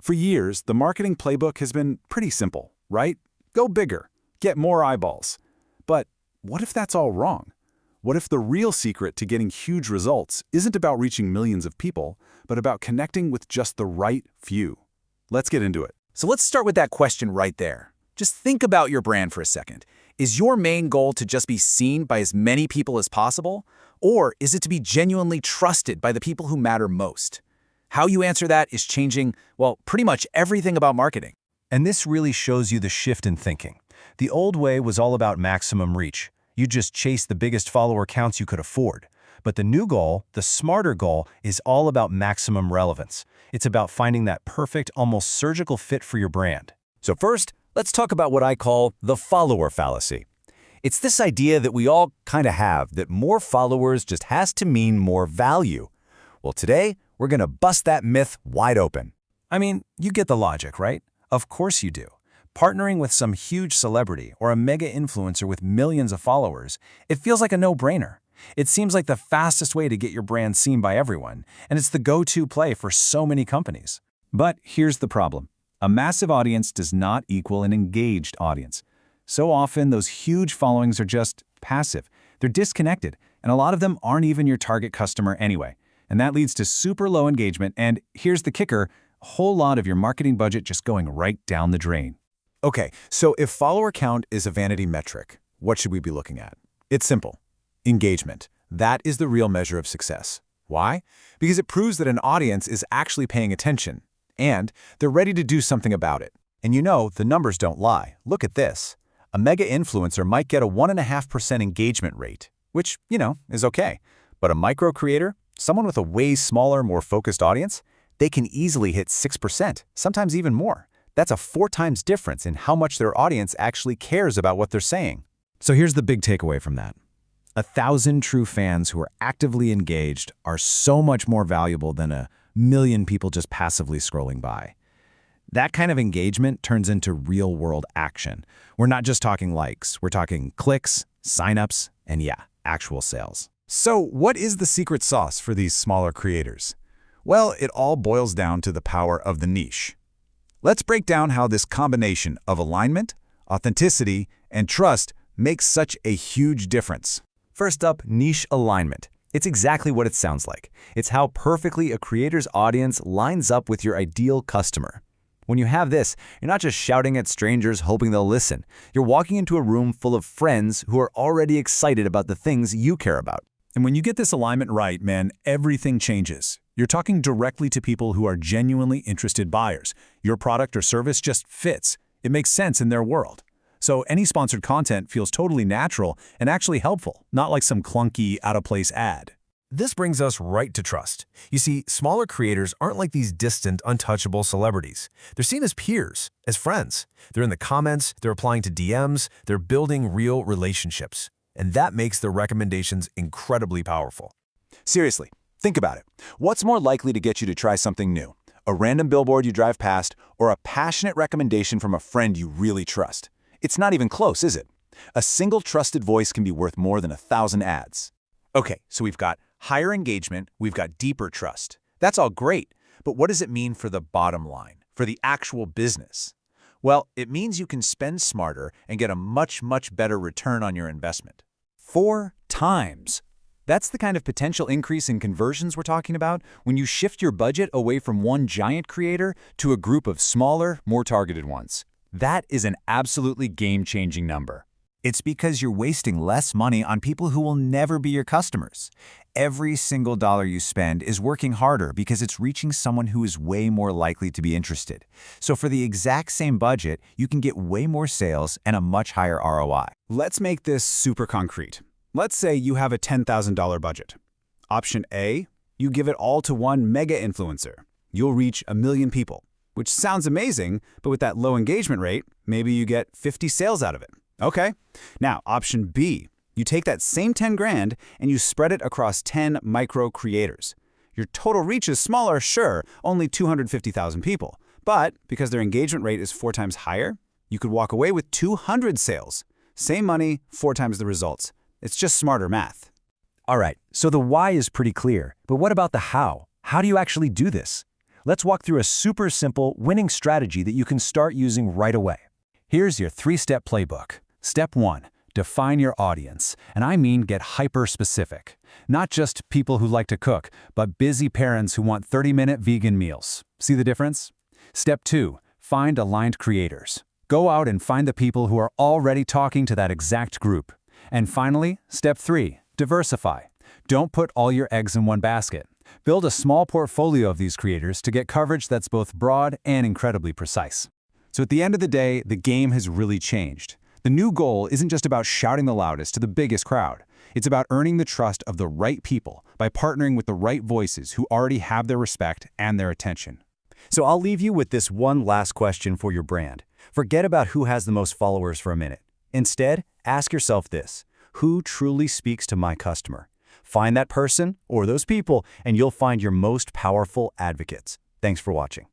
For years, the marketing playbook has been pretty simple, right? Go bigger, get more eyeballs. But what if that's all wrong? What if the real secret to getting huge results isn't about reaching millions of people, but about connecting with just the right few? Let's get into it. So let's start with that question right there. Just think about your brand for a second. Is your main goal to just be seen by as many people as possible? Or is it to be genuinely trusted by the people who matter most? How you answer that is changing, well, pretty much everything about marketing. And this really shows you the shift in thinking. The old way was all about maximum reach. You just chase the biggest follower counts you could afford. But the new goal, the smarter goal, is all about maximum relevance. It's about finding that perfect, almost surgical fit for your brand. So first, let's talk about what I call the follower fallacy. It's this idea that we all kind of have, that more followers just has to mean more value. Well, today, we're going to bust that myth wide open. I mean, you get the logic, right? Of course you do. Partnering with some huge celebrity or a mega influencer with millions of followers, it feels like a no-brainer. It seems like the fastest way to get your brand seen by everyone, and it's the go-to play for so many companies. But here's the problem. A massive audience does not equal an engaged audience. So often, those huge followings are just passive. They're disconnected, and a lot of them aren't even your target customer anyway. And that leads to super low engagement, and here's the kicker, a whole lot of your marketing budget just going right down the drain. Okay, so if follower count is a vanity metric, what should we be looking at? It's simple. Engagement. That is the real measure of success. Why? Because it proves that an audience is actually paying attention, and they're ready to do something about it. And you know, the numbers don't lie. Look at this. A mega influencer might get a 1.5% engagement rate, which, is okay. But a micro creator, someone with a way smaller, more focused audience, they can easily hit 6%, sometimes even more. That's a 4 times difference in how much their audience actually cares about what they're saying. So here's the big takeaway from that. 1,000 true fans who are actively engaged are so much more valuable than 1 million people just passively scrolling by. That kind of engagement turns into real-world action. We're not just talking likes, we're talking clicks, signups, and actual sales. So what is the secret sauce for these smaller creators? Well, it all boils down to the power of the niche. Let's break down how this combination of alignment, authenticity, and trust makes such a huge difference. First up, niche alignment. It's exactly what it sounds like. It's how perfectly a creator's audience lines up with your ideal customer. When you have this, you're not just shouting at strangers hoping they'll listen. You're walking into a room full of friends who are already excited about the things you care about. And when you get this alignment right, man, everything changes. You're talking directly to people who are genuinely interested buyers. Your product or service just fits. It makes sense in their world. So any sponsored content feels totally natural and actually helpful, not like some clunky, out-of-place ad. This brings us right to trust. You see, smaller creators aren't like these distant, untouchable celebrities. They're seen as peers, as friends. They're in the comments, they're replying to DMs, they're building real relationships. And that makes their recommendations incredibly powerful. Seriously, think about it. What's more likely to get you to try something new? A random billboard you drive past, or a passionate recommendation from a friend you really trust? It's not even close, is it? A single trusted voice can be worth more than 1,000 ads. Okay, so we've got higher engagement, we've got deeper trust. That's all great, but what does it mean for the bottom line, for the actual business? Well, it means you can spend smarter and get a much, much better return on your investment. 4 times. That's the kind of potential increase in conversions we're talking about when you shift your budget away from one giant creator to a group of smaller, more targeted ones. That is an absolutely game-changing number. It's because you're wasting less money on people who will never be your customers. Every single dollar you spend is working harder because it's reaching someone who is way more likely to be interested. So for the exact same budget, you can get way more sales and a much higher ROI. Let's make this super concrete. Let's say you have a $10,000 budget. Option A, you give it all to one mega influencer. You'll reach 1 million people, which sounds amazing, but with that low engagement rate, maybe you get 50 sales out of it. Okay. Now, option B, you take that same 10 grand and you spread it across 10 micro creators. Your total reach is smaller, sure, only 250,000 people. But because their engagement rate is 4 times higher, you could walk away with 200 sales. Same money, 4 times the results. It's just smarter math. All right, so the why is pretty clear, but what about the how? How do you actually do this? Let's walk through a super simple, winning strategy that you can start using right away. Here's your 3-step playbook. Step 1. Define your audience, and I mean get hyper-specific. Not just people who like to cook, but busy parents who want 30-minute vegan meals. See the difference? Step 2. Find aligned creators. Go out and find the people who are already talking to that exact group. And finally, step 3. Diversify. Don't put all your eggs in one basket. Build a small portfolio of these creators to get coverage that's both broad and incredibly precise. So at the end of the day, the game has really changed. The new goal isn't just about shouting the loudest to the biggest crowd. It's about earning the trust of the right people by partnering with the right voices who already have their respect and their attention. So I'll leave you with this one last question for your brand. Forget about who has the most followers for a minute. Instead, ask yourself this: who truly speaks to my customer? Find that person or those people, and you'll find your most powerful advocates. Thanks for watching.